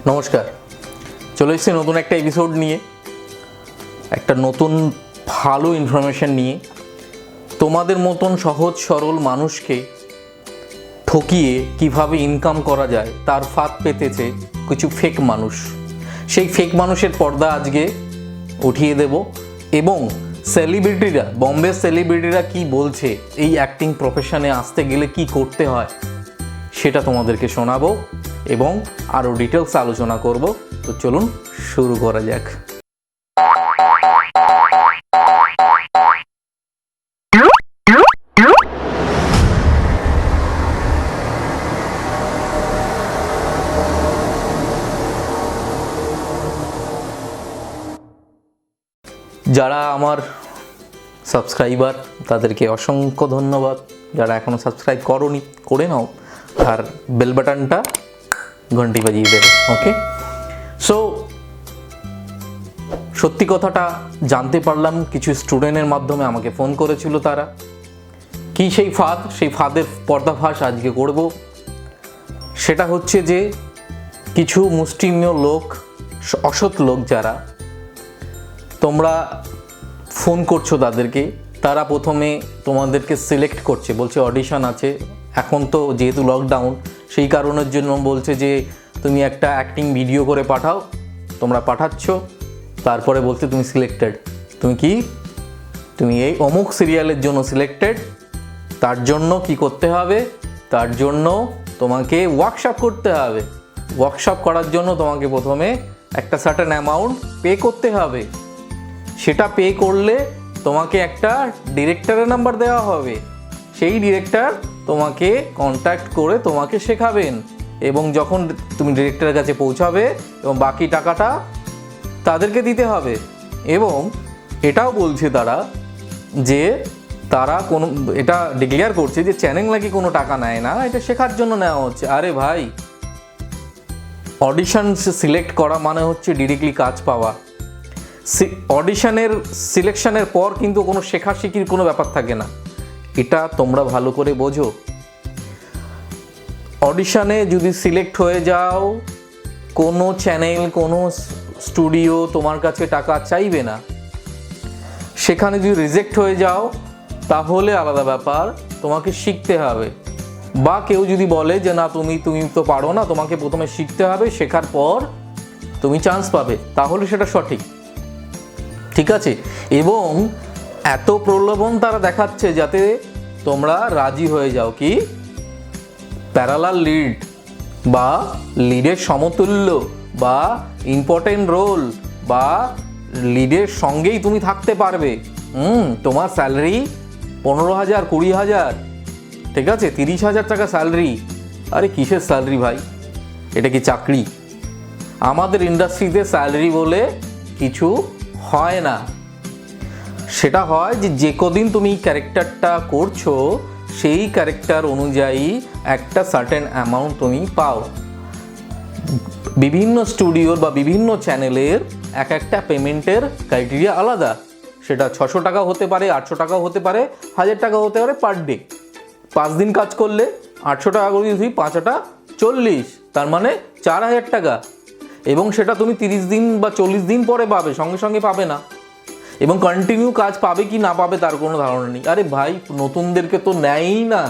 নমস্কার, চলে এসেছি নতুন একটা এপিসোড নিয়ে, একটা নতুন ভালো ইনফরমেশন নিয়ে। তোমাদের মতন সহজ সরল মানুষকে ঠকিয়ে কিভাবে ইনকাম করা যায় তার ফাঁদ পেতেছে কিছু ফেক মানুষ। সেই ফেক মানুষের পর্দা আজকে উঠিয়ে দেব এবং সেলিব্রিটিরা, বম্বে সেলিব্রিটিরা কি বলছে, এই অ্যাক্টিং প্রফেশনে আসতে গেলে কি করতে হয় সেটা তোমাদেরকে শোনাবো এবং আরও ডিটেলস আলোচনা করব। তো চলুন শুরু করা যাক। যারা আমার সাবস্ক্রাইবার তাদেরকে অসংখ্য ধন্যবাদ। যারা এখনও সাবস্ক্রাইব করোনি করে নাও আর বেল বাটনটা ঘন্টি বাজিয়ে দেবে। ওকে, সো সত্যি কথাটা জানতে পারলাম কিছু স্টুডেন্টের মাধ্যমে, আমাকে ফোন করেছিল তারা। কি সেই ফাঁদ, সেই ফাঁদের পর্দাফাশ আজকে করব। সেটা হচ্ছে যে কিছু মুষ্টিমেয় লোক, অসৎ লোক যারা, তোমরা ফোন করছো তাদেরকে, তারা প্রথমে তোমাদেরকে সিলেক্ট করছে, বলছে অডিশন আছে। এখন তো যেহেতু লকডাউন, সেই কারণের জন্য বলছে যে তুমি একটা অ্যাক্টিং ভিডিও করে পাঠাও। তোমরা পাঠাচ্ছ, তারপরে বলছে তুমি সিলেক্টেড, তুমি এই অমুক সিরিয়ালের জন্য সিলেক্টেড। তার জন্য কি করতে হবে, তার জন্য তোমাকে ওয়ার্কশপ করতে হবে। ওয়ার্কশপ করার জন্য তোমাকে প্রথমে একটা সার্টেন অ্যামাউন্ট পে করতে হবে। সেটা পে করলে তোমাকে একটা ডিরেক্টরের নাম্বার দেওয়া হবে। সেই ডিরেক্টর তোমাকে কন্ট্যাক্ট করে তোমাকে শেখাবেন এবং যখন তুমি ডিরেক্টরের কাছে পৌঁছাবে এবং বাকি টাকাটা তাদেরকে দিতে হবে। এবং এটাও বলছে তারা যে তারা এটা ডিক্লেয়ার করছে যে চ্যানেল নাকি কোনো টাকা নেয় না, এটা শেখার জন্য নেওয়া হচ্ছে। আরে ভাই, অডিশন সিলেক্ট করা মানে হচ্ছে ডিরেক্টলি কাজ পাওয়া। অডিশনের সিলেকশনের পর কিন্তু কোনো শেখাশেখির কোনো ব্যাপার থাকে না, এটা তোমরা ভালো করে বোঝো। অডিশনে যদি সিলেক্ট হয়ে যাও, কোনো চ্যানেল, কোনো স্টুডিও তোমার কাছে টাকা চাইবে না। সেখানে যদি রিজেক্ট হয়ে যাও তাহলে আলাদা ব্যাপার, তোমাকে শিখতে হবে। বা কেউ যদি বলে যে না তুমি তো পারো না, তোমাকে প্রথমে শিখতে হবে, শেখার পর তুমি চান্স পাবে, তাহলে সেটা সঠিক। ঠিক আছে? এবং এত প্রলোভন তারা দেখাচ্ছে যাতে তোমরা রাজি হয়ে যাও। কি প্যারালাল লিড বা লিডের সমতুল্য বা ইম্পর্টেন্ট রোল বা লিডের সঙ্গেই তুমি থাকতে পারবে। তোমার স্যালারি 15,000, 20,000, ঠিক আছে, 30,000 টাকা স্যালারি। আরে কিসের স্যালারি ভাই, এটা কি চাকরি? আমাদের ইন্ডাস্ট্রিতে স্যালারি বলে কিছু হয় না। সেটা হয় যে কদিন তুমি ক্যারেক্টারটা করছো সেই ক্যারেক্টার অনুযায়ী একটা সার্টেন অ্যামাউন্ট তুমি পাও। বিভিন্ন স্টুডিওর বা বিভিন্ন চ্যানেলের এক একটা পেমেন্টের ক্রাইটেরিয়া আলাদা। সেটা 600 টাকা হতে পারে, 800 টাকাও হতে পারে, 1000 টাকা হতে পারে পার ডে। 5 দিন কাজ করলে 800 টাকা করে, তুই 5টা 40, তার মানে 4,000 টাকা। এবং সেটা তুমি 30 দিন বা 40 দিন পরে পাবে, সঙ্গে সঙ্গে পাবে না। এবং কন্টিনিউ কাজ পাবে কি না পাবে তার কোনো ধারণা নেই। আরে ভাই, নতুনদেরকে তো নেয়ই না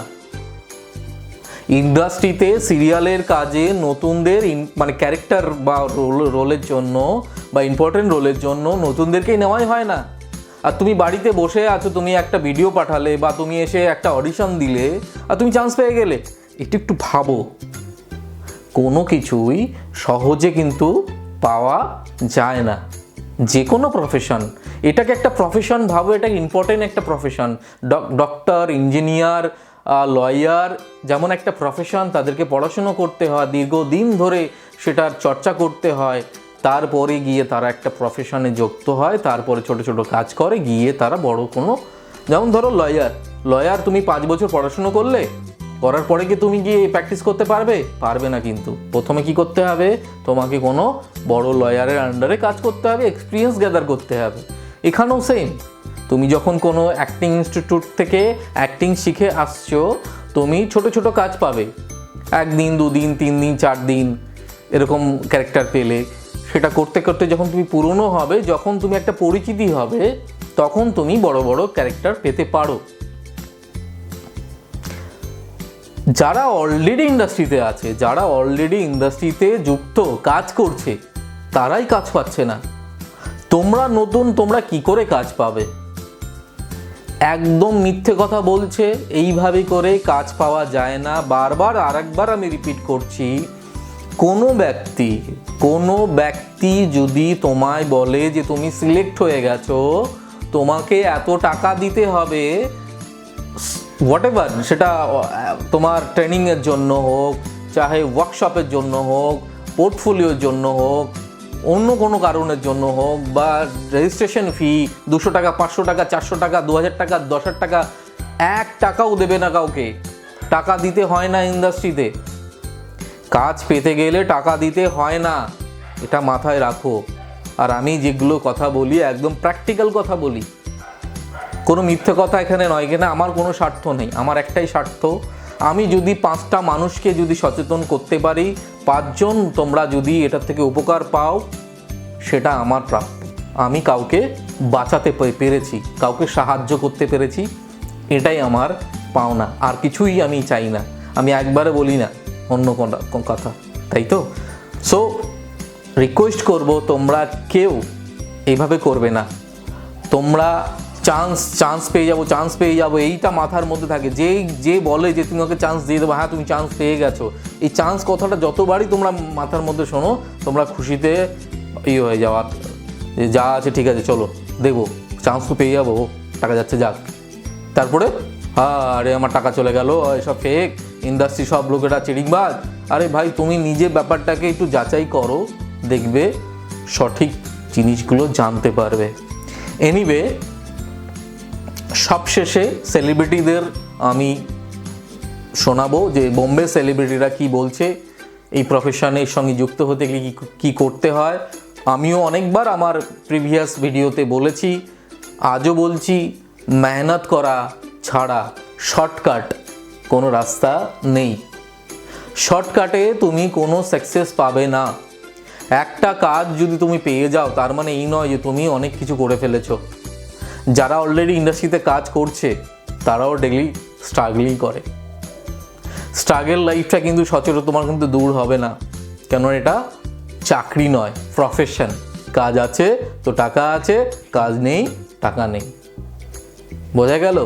ইন্ডাস্ট্রিতে। সিরিয়ালের কাজে নতুনদের মানে ক্যারেক্টার বা রোলের জন্য বা ইম্পর্টেন্ট রোলের জন্য নতুনদেরকেই নেওয়াই হয় না। আর তুমি বাড়িতে বসে আছো, তুমি একটা ভিডিও পাঠালে বা তুমি এসে একটা অডিশন দিলে আর তুমি চান্স পেয়ে গেলে। একটু ভাবো, কোনো কিছুই সহজে কিন্তু পাওয়া যায় না। যে কোনো প্রফেশন, এটাকে একটা প্রফেশন ভাবো, এটা ইম্পর্টেন্ট একটা প্রফেশন। ডক্টর, ইঞ্জিনিয়ার, লয়ার যেমন একটা প্রফেশন, তাদেরকে পড়াশুনো করতে হয়, দীর্ঘদিন ধরে সেটার চর্চা করতে হয়, তারপরে গিয়ে তারা একটা প্রফেশনে যুক্ত হয়, তারপরে ছোট ছোট কাজ করে গিয়ে তারা বড় কোনো, যেমন ধরো লয়ার তুমি 5 বছর পড়াশুনো করলে, করার পরে কি তুমি গিয়ে প্র্যাকটিস করতে পারবে না। কিন্তু প্রথমে কি করতে হবে, তোমাকে কোনো বড় লয়ারের আন্ডারে কাজ করতে হবে, এক্সপিরিয়েন্স গ্যাদার করতে হবে। এখানেও সেম, তুমি যখন কোনো অ্যাক্টিং ইনস্টিটিউট থেকে অ্যাক্টিং শিখে আসছো, তুমি ছোট ছোট কাজ পাবে, 1 দিন, 2 দিন, 3 দিন, 4 দিন, এরকম ক্যারেক্টার পেলে, সেটা করতে করতে যখন তুমি পুরনো হবে, যখন তুমি একটা পরিচিতি হবে, তখন তুমি বড় বড় ক্যারেক্টার পেতে পারো। যারা অলরেডি ইন্ডাস্ট্রিতে আছে, যারা অলরেডি ইন্ডাস্ট্রিতে যুক্ত, কাজ করছে, তারাই কাজ পাচ্ছে না। তোমরা নতুন, তোমরা কি করে কাজ পাবে? একদম মিথ্যে কথা বলছে। এইভাবে করে কাজ পাওয়া যায় না। বারবার আরেকবার আমি রিপিট করছি, কোনো ব্যক্তি যদি তোমায় বলে যে তুমি সিলেক্ট হয়ে গেছো, তোমাকে এত টাকা দিতে হবে, হোয়াটএভার, সেটা তোমার ট্রেনিংয়ের জন্য হোক, চাহে ওয়ার্কশপের জন্য হোক, পোর্টফোলিওর জন্য হোক, অন্য কোনো কারণের জন্য হোক, বা রেজিস্ট্রেশন ফি 200 টাকা, 500 টাকা, 400 টাকা, 2000 টাকা, 10,000 টাকা, 1 টাকাও দেবে না কাউকে। টাকা দিতে হয় না ইন্ডাস্ট্রিতে। কাজ পেতে গেলে টাকা দিতে হয় না, এটা মাথায় রাখো। আর আমি যেগুলো কথা বলি একদম প্র্যাকটিক্যাল কথা বলি, কোনো মিথ্যে কথা এখানে নয়। এখানে আমার কোনো স্বার্থ নেই, আমার একটাই স্বার্থ, আমি যদি 5টা মানুষকে যদি সচেতন করতে পারি, 5 জন তোমরা যদি এটার থেকে উপকার পাও, সেটা আমার প্রাপ্য। আমি কাউকে বাঁচাতে পেরেছি, কাউকে সাহায্য করতে পেরেছি, এটাই আমার পাওনা। আর কিছুই আমি চাই না। আমি একবারে বলি না অন্য কোনো কথা, তাই তো? সো রিকোয়েস্ট করব, তোমরা কেউ এইভাবে করবে না। তোমরা চান্স পেয়ে যাবো এইটা মাথার মধ্যে থাকে। যে বলে যে তুমি ওকে চান্স দিয়ে দেবো, হ্যাঁ তুমি চান্স পেয়ে গেছো, এই চান্স কথাটা যতবারই তোমরা মাথার মধ্যে শোনো, তোমরা খুশিতে হয়ে যাওয়া, যা আছে ঠিক আছে চলো দেবো, চান্স তো পেয়ে যাবো, টাকা যাচ্ছে যাক। তারপরে আরে আমার টাকা চলে গেল, এসব ফেক, ইন্ডাস্ট্রি সব লোকেরা চিড়িংবাজ। আরে ভাই, তুমি নিজে ব্যাপারটাকে একটু যাচাই করো, দেখবে সঠিক জিনিসগুলো জানতে পারবে। এনিওয়ে, সবশেষে সেলিব্রিটিদের আমি শোনাবো যে বোম্বে সেলিব্রিটিরা কি বলছে, এই প্রফেশনের সঙ্গে যুক্ত হতে গেলে কী করতে হয়। আমিও অনেকবার আমার প্রিভিয়াস ভিডিওতে বলেছি, আজও বলছি, মেহনত করা ছাড়া শর্টকাট কোনো রাস্তা নেই। শর্টকাটে তুমি কোনো সাকসেস পাবে না। একটা কাজ যদি তুমি পেয়ে যাও, তার মানে এই নয় যে তুমি অনেক কিছু করে ফেলেছো। যারা অলরেডি ইন্ডাস্ট্রিতে কাজ করছে, তারাও ডেইলি স্ট্রাগলই করে। স্ট্রাগল লাইফটা কিন্তু সচরাচর তোমার কিন্তু দূর হবে না, কেন এটা চাকরি নয়, প্রফেশন। কাজ আছে তো টাকা আছে, কাজ নেই টাকা নেই। বোঝা গেল?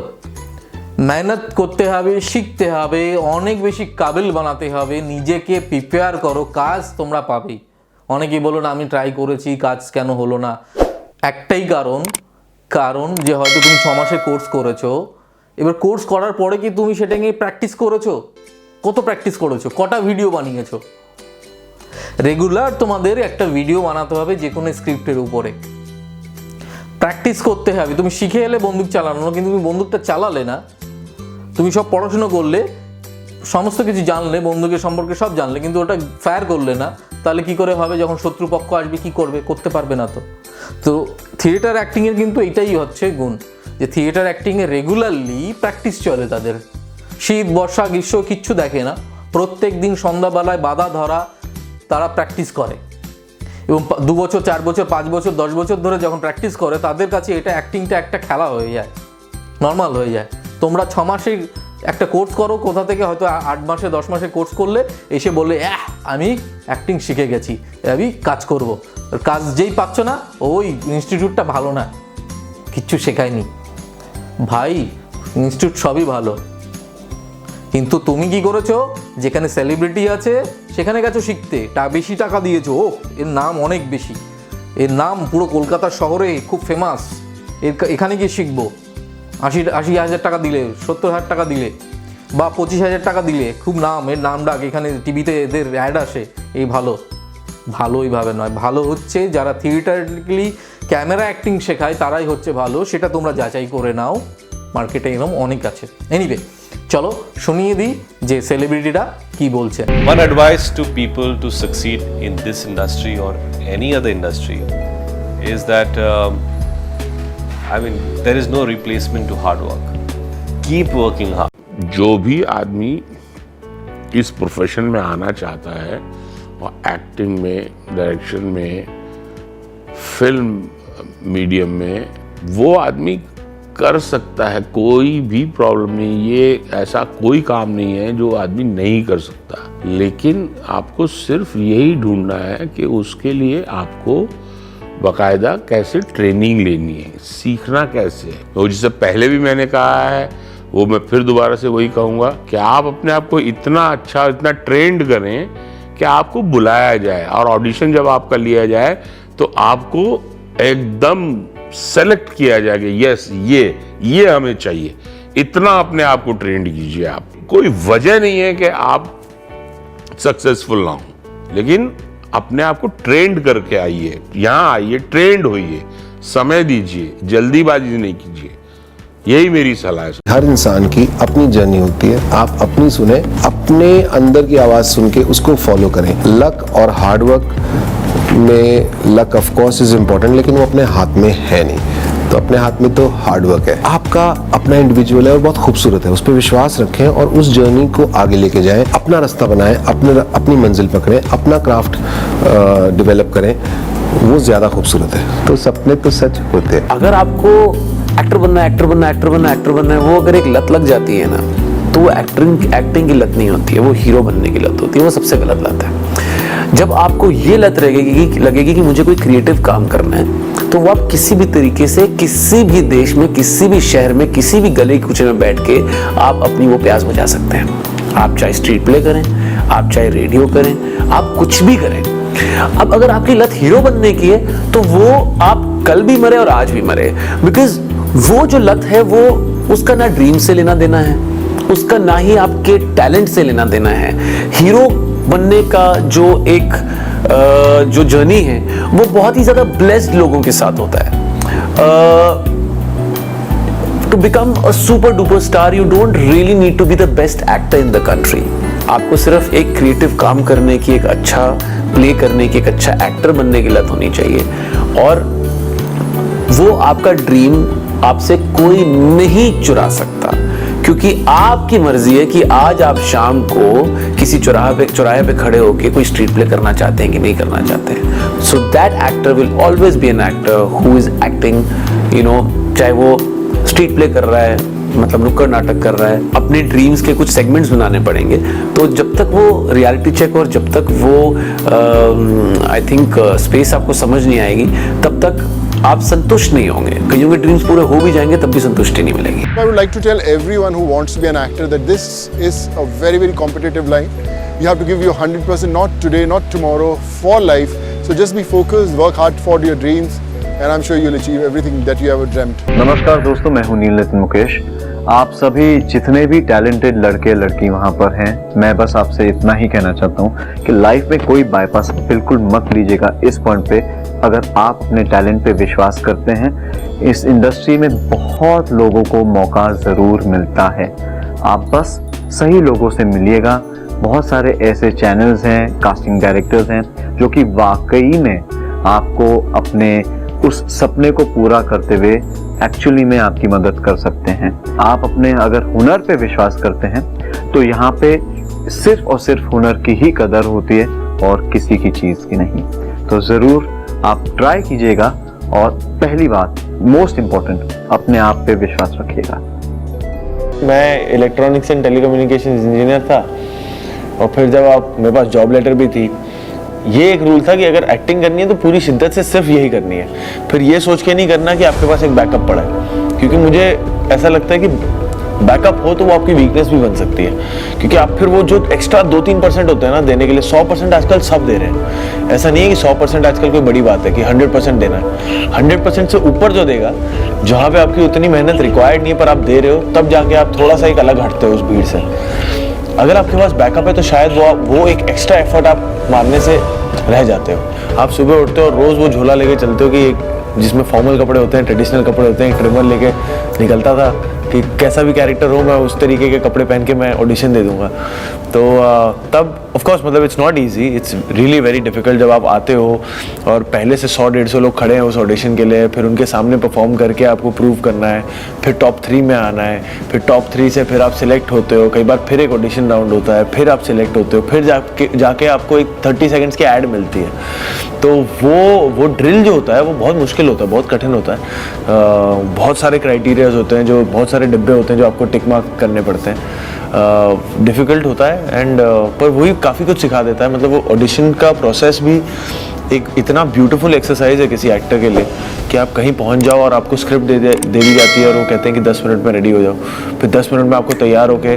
মেহনত করতে হবে, শিখতে হবে, অনেক বেশি কাবিল বানাতে হবে, নিজেকে প্রিপেয়ার করো, কাজ তোমরা পাবেই। অনেকেই বলো না আমি ট্রাই করেছি, কাজ কেন হলো না? একটাই কারণ যে হয়তো তুমি 6 মাসের কোর্স করেছো। এবার কোর্স করার পরে কি তুমি সেটা নিয়ে প্র্যাকটিস করেছো? কত প্র্যাকটিস করেছো? কটা ভিডিও বানিয়েছো? রেগুলার তোমাদের একটা ভিডিও বানাতে হবে যে কোনো স্ক্রিপ্টের উপরে। প্র্যাকটিস করতে হবে। তুমি শিখে এলে বন্দুক চালানো, কিন্তু তুমি বন্দুকটা চালালে না, তুমি সব পড়াশুনো করলে, সমস্ত কিছু জানলে, বন্দুকের সম্পর্কে সব জানলে, কিন্তু ওটা ফায়ার করলে না, তাহলে কি করে হবে? যখন শত্রুপক্ষ আসবে কি করবে? করতে পারবে না। তো থিয়েটার অ্যাক্টিংয়ের কিন্তু এটাই হচ্ছে গুণ, যে থিয়েটার অ্যাক্টিংয়ে রেগুলারলি প্র্যাকটিস চলে তাদের। শীত, বর্ষা, গ্রীষ্ম কিচ্ছু দেখে না, প্রত্যেক দিন সন্ধ্যাবেলায় বাধা ধরা তারা প্র্যাকটিস করে। এবং 2 বছর, 4 বছর, 5 বছর, 10 বছর ধরে যখন প্র্যাকটিস করে, তাদের কাছে এটা অ্যাক্টিংটা একটা খেলা হয়ে যায়, নর্মাল হয়ে যায়। তোমরা 6 মাসের একটা কোর্স করো, কোথা থেকে হয়তো 8 মাসে 10 মাসে কোর্স করলে, এসে বলে আমি অ্যাক্টিং শিখে গেছি, আমি কাজ করব। কাজ যেই পাচ্ছ না, ওই ইনস্টিটিউটটা ভালো না, কিচ্ছু শেখায়নি। ভাই, ইনস্টিটিউট সবই ভালো, কিন্তু তুমি কি করেছো? যেখানে সেলিব্রিটি আছে সেখানে গেছো শিখতে, বেশি টাকা দিয়েছো। এর নাম অনেক বেশি, এর নাম পুরো কলকাতা শহরে খুব ফেমাস, এখানে গিয়ে শিখবো। 80,000 টাকা দিলে, 70,000 টাকা দিলে, বা 25,000 টাকা দিলে খুব নাম, এর নাম ডাক, এখানে টিভিতে এদের অ্যাড আসে। এই ভালো এইভাবে নয়। ভালো হচ্ছে যারা থিয়েটারিক্যালি ক্যামেরা অ্যাক্টিং শেখায়, তারাই হচ্ছে ভালো। সেটা তোমরা যাচাই করে নাও, মার্কেটে এরকম অনেক আছে। এনিওয়ে, চলো শুনিয়ে দিই যে সেলিব্রিটিরা কি বলছে। One advice to people to succeed in this industry or any other industry is that there is no replacement to hard work. Keep working hard. जो भी आदमी इस प्रोफेशन में आना चाहता है एक्टिंग में, डायरेक्शन में, फिल्म मीडियम में वो आदमी कर सकता है, कोई भी प्रॉब्लम नहीं। ये ऐसा कोई काम नहीं है जो आदमी नहीं कर सकता, लेकिन आपको सिर्फ यही ढूंढना है कि उसके लिए आपको बाकायदा कैसे ट्रेनिंग लेनी है, सीखना कैसे है। तो जिससे पहले भी मैंने कहा है, वो मैं फिर दोबारा से वही कहूँगा कि आप अपने आप को इतना अच्छा, इतना ट्रेंड करें कि आपको बुलाया जाए, और ऑडिशन जब आपका लिया जाए तो आपको एकदम सेलेक्ट किया जाए कि यस ये हमें चाहिए। इतना अपने आप को ट्रेंड कीजिए। आप, कोई वजह नहीं है कि आप सक्सेसफुल ना हो, लेकिन अपने आप को ट्रेंड करके आइए, यहाँ आइए, ट्रेंड होइए, समय दीजिए, जल्दीबाजी नहीं कीजिए। यही मेरी सलाह है। हर इंसान की अपनी जर्नी होती है, आप अपनी सुने, अपने अंदर की आवाज सुन के उसको फॉलो करें। लक और हार्डवर्क में, luck of course is important, लेकिन वो अपने हाथ में है नहीं, तो अपने हाथ में तो हार्डवर्क है। आपका अपना इंडिविजुअल है और बहुत खूबसूरत है, उस पर विश्वास रखें और उस जर्नी को आगे लेके जाएं, अपना रास्ता बनाएं, अपनी मंजिल पकड़ें, अपना क्राफ्ट डेवलप करें, वो ज्यादा खूबसूरत है। तो सपने तो सच होते हैं। अगर आपको एक्टर बनना है, वो अगर एक लत लग जाती है ना, तो वो एक्टिंग की लत नहीं होती है, वो हीरो बनने की लत होती है। वो सबसे गलत लत है। जब आपको ये लत लगेगी कि मुझे कोई क्रिएटिव काम करना है, तो वो आप किसी भी तरीके से, किसी भी देश में, किसी भी शहर में, किसी भी गली कूचे में बैठ के आप अपनी वो प्यास बुझा सकते हैं। आप चाहे स्ट्रीट प्ले करें, आप चाहे रेडियो करें, आप कुछ भी करें। अब अगर आपकी लत हीरो बनने की है, तो वो आप कल भी मरे और आज भी मरे, बिकॉज वो जो लत है, वो उसका ना ड्रीम से लेना देना है, उसका ना ही आपके टैलेंट से लेना देना है। हीरो बनने का जो एक जो जर्नी है, वो बहुत ही ज्यादा ब्लेस्ड लोगों के साथ होता है। To become a super duper star, you don't really need to be the best actor in the country. आपको सिर्फ एक क्रिएटिव काम करने की, एक अच्छा प्ले करने की, एक अच्छा एक्टर बनने की लत होनी चाहिए, और वो आपका ड्रीम आपसे कोई नहीं चुरा सकता, क्योंकि आपकी मर्जी है कि आज आप शाम को किसी चौराहे पे खड़े होकर कोई स्ट्रीट प्ले करना चाहते हैं कि नहीं करना चाहते हैं। So that actor will always be an actor who is acting, you know, चाहे वो स्ट्रीट प्ले कर रहा है, मतलब नुक्कड़ नाटक कर रहा है, अपने ड्रीम्स के कुछ सेगमेंट्स बनाने पड़ेंगे। तो जब तक वो रियलिटी चेक और जब तक वो आई थिंक स्पेस आपको समझ नहीं आएगी, तब तक आप संतुष्ट नहीं होंगे। कईयों के ड्रीम्स पूरे हो भी जाएंगे, तब भी संतुष्टि नहीं मिलेगी। I would like to tell everyone who wants to be an actor that this is a very, very competitive line. You have to give your 100%, not today, not tomorrow, for life. So just be focused, work hard for your dreams, and I'm sure you'll achieve everything that you ever dreamt. नमस्कार दोस्तों, मैं हूं नील नितिन मुकेश। आप सभी जितने भी talented लड़के लड़की वहाँ पर हैं, मैं बस आपसे इतना ही कहना चाहता हूँ कि लाइफ में कोई बाईपास बिल्कुल मत लीजिएगा। इस पॉइंट पे अगर आप अपने टैलेंट पे विश्वास करते हैं, इस इंडस्ट्री में बहुत लोगों को मौका ज़रूर मिलता है। आप बस सही लोगों से मिलिएगा। बहुत सारे ऐसे चैनल्स हैं, कास्टिंग डायरेक्टर्स हैं, जो कि वाकई में आपको अपने उस सपने को पूरा करते हुए एक्चुअली में आपकी मदद कर सकते हैं। आप अपने अगर हुनर पे विश्वास करते हैं, तो यहाँ पे सिर्फ और सिर्फ हुनर की ही कदर होती है और किसी की चीज़ की नहीं। तो ज़रूर आप ट्राई कीजिएगा, और पहली बात, मोस्ट इम्पोर्टेंट, अपने आप पे विश्वास रखिएगा। मैं इलेक्ट्रॉनिक्स एंड टेलीकम्युनिकेशन इंजीनियर था, और फिर जब आप, मेरे पास जॉब लेटर भी थी, ये एक रूल था कि अगर एक्टिंग करनी है तो पूरी शिद्दत से सिर्फ यही करनी है। फिर ये सोच के नहीं करना कि आपके पास एक बैकअप पड़ा है, क्योंकि मुझे ऐसा लगता है कि बैकअप हो तो वो आपकी वीकनेस भी बन सकती है, क्योंकि आप फिर वो जो एक्स्ट्रा 2-3% होते हैं ना देने के लिए, 100% आजकल सब दे रहे हैं। ऐसा नहीं है कि 100% आजकल कोई बड़ी बात है कि 100% देना है। 100% से ऊपर जो देगा, जहाँ पे आपकी उतनी मेहनत रिक्वायर्ड नहीं है पर आप दे रहे हो, तब जाके आप थोड़ा सा एक अलग हटते हो उस भीड़ से। अगर आपके पास बैकअप है तो शायद वो एक एक्स्ट्रा एफर्ट आप मारने से रह जाते हो। आप सुबह उठते हो और रोज़ वो झोला लेके चलते हो कि जिसमें फॉर्मल कपड़े होते हैं, ट्रेडिशनल कपड़े होते हैं, ट्रिमर लेके निकलता था, कि कैसा भी कैरेक्टर हो मैं उस तरीके के कपड़े पहन के मैं ऑडिशन दे दूंगा। तो तब ऑफ कोर्स मतलब it's not easy, it's really very difficult जब आप आते हो और पहले से 100-150 लोग खड़े हैं उस ऑडिशन के लिए, फिर उनके सामने परफॉर्म करके आपको प्रूव करना है, फिर टॉप 3 में आना है, फिर टॉप 3 से फिर आप सिलेक्ट होते हो, कई बार फिर एक ऑडिशन राउंड होता है, फिर आप सिलेक्ट होते हो, फिर जाके आपको एक 30 सेकंड्स की ऐड मिलती है। तो वो ड्रिल जो होता है वो बहुत मुश्किल होता है, बहुत कठिन होता है। बहुत सारे क्राइटेरियाज होते हैं, जो बहुत सारे डिब्बे होते हैं जो आपको टिक मार्क करने पड़ते हैं। डिफ़िकल्ट होता है एंड पर वही काफ़ी कुछ सिखा देता है। मतलब वो ऑडिशन का प्रोसेस भी एक इतना ब्यूटीफुल एक्सरसाइज है किसी एक्टर के लिए कि आप कहीं पहुंच जाओ और आपको स्क्रिप्ट दे दी जाती है और वो कहते हैं कि 10 मिनट में रेडी हो जाओ, फिर 10 मिनट में आपको तैयार होके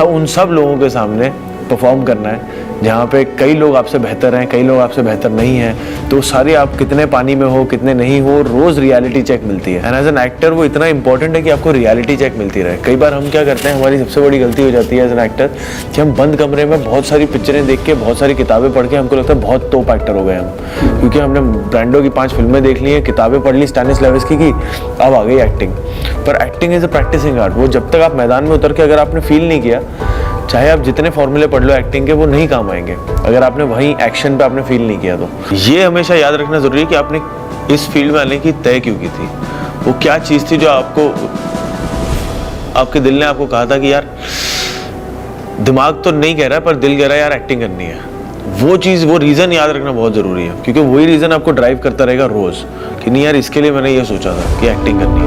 उन सब लोगों के सामने परफॉर्म करना है जहाँ पे कई लोग आपसे बेहतर हैं, कई लोग आपसे बेहतर नहीं हैं। तो सारे आप कितने पानी में हो, कितने नहीं हो, रोज़ रियलिटी चेक मिलती है। एंड एज एन एक्टर वो इतना इंपॉर्टेंट है कि आपको रियलिटी चेक मिलती रहे। कई बार हम क्या करते हैं, हमारी सबसे बड़ी गलती हो जाती है एज एन एक्टर कि हम बंद कमरे में बहुत सारी पिक्चरें देख के, बहुत सारी किताबें पढ़ के हमको लगता है बहुत टॉप एक्टर हो गए हम, क्योंकि हमने ब्रांडो की 5 फिल्में देख ली हैं, किताबें पढ़ ली स्टैनिस्लैवस्की की, अब आ गई एक्टिंग। पर acting is a practising art. वो जब तक आप मैदान में उतर के अगर आपने फील नहीं किया, चाहे आप जितने फॉर्मूले पढ़ लो एक्टिंग के, वो नहीं काम आएंगे अगर आपने वहीं एक्शन पे आपने फील नहीं किया। तो ये हमेशा याद रखना जरूरी है कि आपने इस फील्ड में आने की तय क्यों की थी, वो क्या चीज़ थी जो आपके दिल ने आपको कहा था कि यार दिमाग तो नहीं कह रहा है पर दिल कह रहा है यार एक्टिंग करनी है। वो चीज़, वो रीज़न याद रखना बहुत ज़रूरी है, क्योंकि वही रीज़न आपको ड्राइव करता रहेगा रोज़ कि नहीं यार इसके लिए मैंने ये सोचा था कि एक्टिंग करनी है।